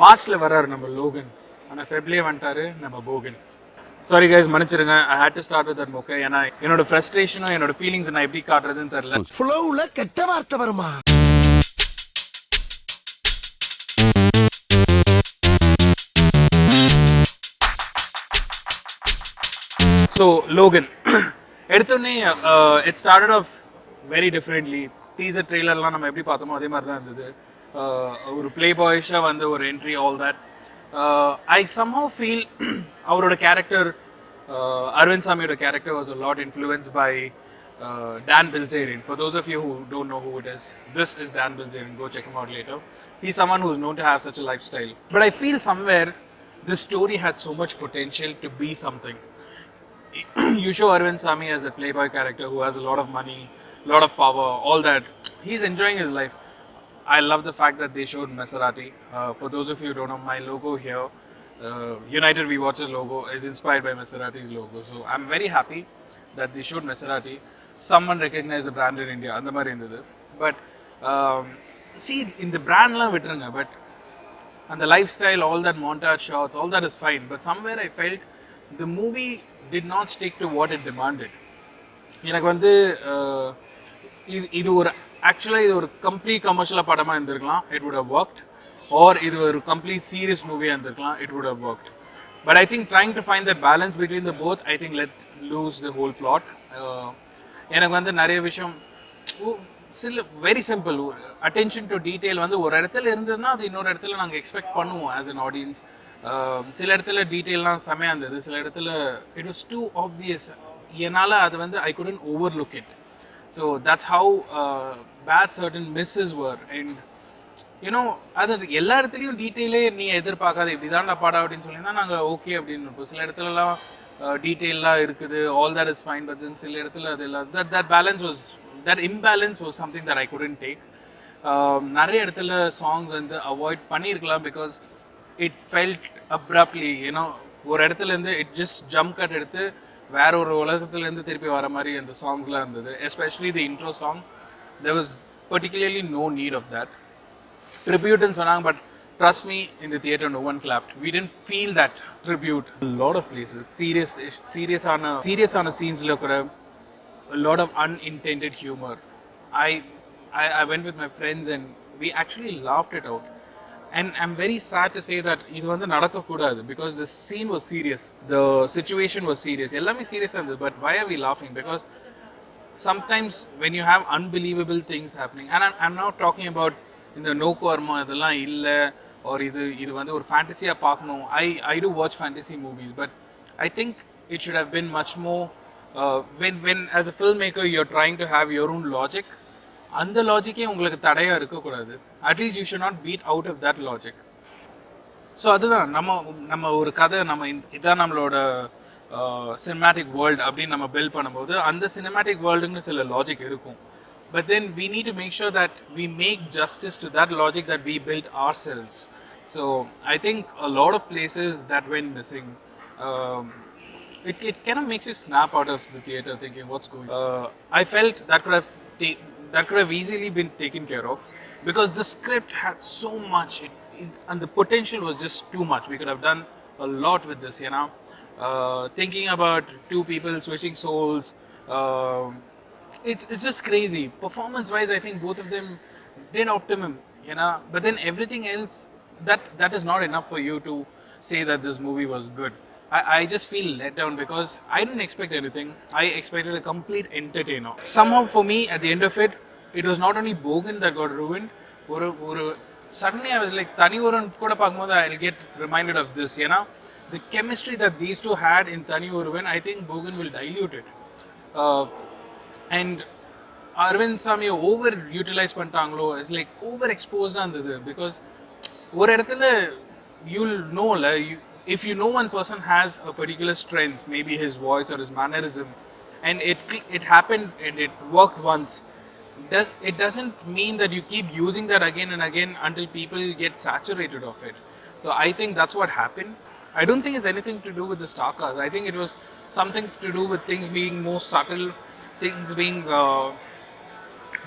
மார்ச்ல வராரு நம்ம லோகன், ஆனால் ஃபெப்லேயே வந்துட்டாரு நம்ம போகன். சாரி கைஸ், மன்னிச்சிருங்க. I hate to start with that மொக்கை. ஏன்னா என்னோட ஃப்ரஸ்ட்ரேஷனும் என்னோட ஃபீலிங்ஸ் நான் எப்படி காட்டுறதுன்னு தெரியல. ஃப்ளோவுல கெட்ட வார்த்தை வருமா? ஸோ லோகன் எடுத்தோடனே it started off very differently. Teaser ட்ரெய்லர்லாம் நம்ம எப்படி பார்த்தோமோ அதே மாதிரி தான் இருந்தது. ஒரு ப்ளே பாய்ஷாக வந்து ஒரு entry, all that. I somehow feel அவரோட கேரக்டர், அரவிந்த் சாமியோட character was a lot influenced by Dan Bilzerian. For those of you who don't know who it is, this is Dan Bilzerian. Go check him out later. He's someone who's known to have such a lifestyle. But I feel somewhere this story had so much potential to be something. You show Arvind Sami as the playboy character who has a lot of money, a lot of power, all that. He's enjoying his life. I love the fact that they showed Maserati. For those of you who don't know, my logo here, United We Watch's logo, is inspired by Maserati's logo. So I'm very happy that they showed Maserati. Someone recognized the brand in India. And the mari irundhudu. But see, in the brand la vitrunga, but and the lifestyle, all that montage shots, all that is fine. But somewhere I felt the movie did not stick to what it demanded. எனக்கு வந்து இது ஒரு ஆக்சுவலாக இது ஒரு complete கமர்ஷியலாக படமாக இருந்திருக்கலாம், it would have worked. Or இது ஒரு கம்ப்ளீட் சீரியஸ் மூவியாக இருந்திருக்கலாம், இட் வுட் ஹவ் ஒர்க்ட். But I think trying to find that balance between the both, I think let loose the whole plot. எனக்கு வந்து நிறைய விஷயம் சில very simple, attention to detail வந்து ஒரு இடத்துல இருந்ததுன்னா அது இன்னொரு இடத்துல நாங்கள் எக்ஸ்பெக்ட் பண்ணுவோம் ஆஸ் அன் ஆடியன்ஸ். சில இடத்துல டீட்டெயிலாம் செமையாக இருந்தது, சில இடத்துல இட் வாஸ் டூ ஆப்வியஸ். என்னால் அது வந்து I couldn't overlook it. So that's how bad certain misses were. And you know அது எல்லா இடத்துலையும் டீட்டெயிலே நீ எதிர்பார்க்காது, இப்படி தான்டா பாடா அப்படின்னு சொல்லியிருந்தா நாங்கள் ஓகே அப்படின்னு இருப்போம். சில இடத்துலலாம் டீட்டெயிலாம் இருக்குது, all that is fine. But then சில இடத்துல அது இல்லை. That balance was, that imbalance was something that I couldn't take. நிறைய இடத்துல சாங்ஸ் வந்து அவாய்ட் பண்ணியிருக்கலாம் because it felt abruptly, you know ஒரு இடத்துலேருந்து இட் ஜஸ்ட் ஜம்ப் கட் எடுத்து வேற ஒரு உலகத்துலேருந்து திருப்பி வர மாதிரி அந்த சாங்ஸ்லாம் இருந்தது. Especially the intro song, there was particularly no need of that. Tributeன்னு சொன்னாங்க, but trust me, in the theatre no one clapped. We didn't feel that tribute. A lot of places serious scenes கூட a lot of unintended humor. I went with my friends and we actually laughed it out. And I'm very sad to say that இது வந்து நடக்க கூடாது because the scene was serious, the situation was serious, எல்லாமே சீரியஸாக இருந்தது. But why are we laughing? Because sometimes when you have unbelievable things happening, and I'm not talking about இந்த நோக்குவர்மா இதெல்லாம் இல்லை, or இது வந்து ஒரு ஃபேண்டசியாக பார்க்கணும். I do watch fantasy movies, but I think it should have been much more when as a filmmaker you're trying to have your own logic, அந்த லாஜிக்கே உங்களுக்கு தடையாக இருக்கக்கூடாது. At least you should not beat out of that logic. So அதுதான் நம்ம ஒரு கதை, நம்ம இதான் நம்மளோட சினிமேட்டிக் வேர்ல்டு அப்படின்னு நம்ம பில்ட் பண்ணும்போது அந்த சினிமேட்டிக் வேர்ல்டுன்னு சில லாஜிக் இருக்கும். But then we need to make sure that we make justice to that logic that we build ourselves. So I think a lot of places that went missing. It kind of makes you snap out of the theatre thinking what's going on. I felt that could have easily been taken care of because the script had so much and the potential was just too much. We could have done a lot with this, you know. Thinking about two people switching souls, it's just crazy. Performance wise, I think both of them did optimum, you know. But then everything else, that is not enough for you to say that this movie was good. I just feel let down because I didn't expect anything. I expected a complete entertainer. Somehow for me, at the end of it, it was not only Bogan that got ruined. Suddenly I was like, Thani Oruvan kuda paakumbodhu I'll get reminded of this, you know. The chemistry that these two had in Thani Oruvan, I think Bogan will dilute it. And Arvind Sami over-utilized பண்ணிட்டாங்களோ, is like overexposed ஆனது because ஒரு இடத்துல you'll know if you know one person has a particular strength, maybe his voice or his mannerism, and it happened and it worked once, it doesn't mean that you keep using that again and again until people get saturated of it. So I think that's what happened. I don't think it's anything to do with the star cast. I think it was something to do with things being more subtle, things being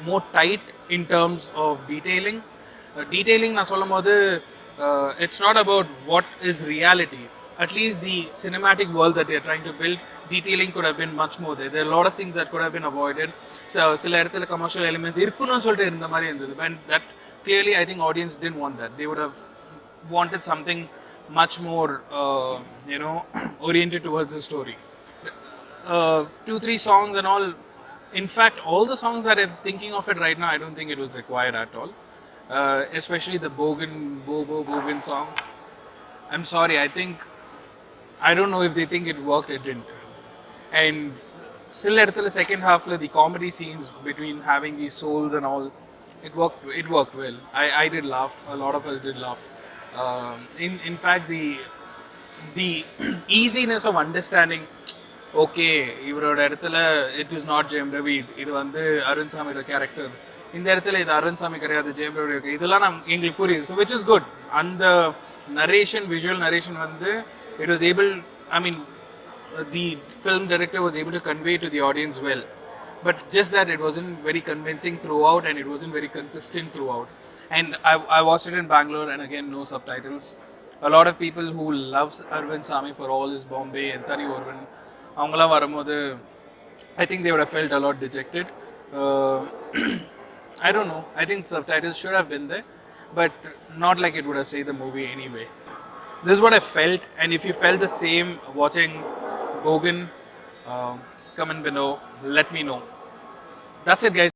more tight in terms of detailing. Detailing நான் சொல்லும் போது it's not about what is reality. At least the cinematic world that they're trying to build, detailing could have been much more there. There are a lot of things that could have been avoided. So சில இடத்துல commercial elements இருக்குன்னு சொல்லிட்டு இருந்த மாதிரி இருந்தது. And that clearly I think audience didn't want that. They would have wanted something much more, oriented towards the story. 2-3 songs and all. In fact, all the songs that I'm thinking of it right now, I don't think it was required at all. Especially the Bogan song. I'm sorry, I don't know if they think it worked, it didn't. And still at the second half, the comedy scenes between having these souls and all, it worked well. I did laugh, a lot of us did laugh. In fact, the easiness of understanding, okay, இவரோட இடத்துல it is not Jayam Ravi, இது வந்து அருண் சாமியோட character, இந்த இடத்துல இது அருண் சாமி கிடையாது ஜெயம் ரவி, இதெல்லாம் எங்களுக்கு புரியுது. So which is good. அந்த narration, visual narration வந்து it was able, the film director was able to convey to the audience well, but just that it wasn't very convincing throughout and it wasn't very consistent throughout. And I watched it in Bangalore, and again, no subtitles. A lot of people who loves Arvind Sami for all his Bombay and Tani Orvan, avangala varumbodhu I think they would have felt a lot dejected. I don't know, I think subtitles should have been there, but not like it would have saved the movie anyway. This is what I felt, and if you felt the same watching Bogan, comment below, let me know. That's it, guys.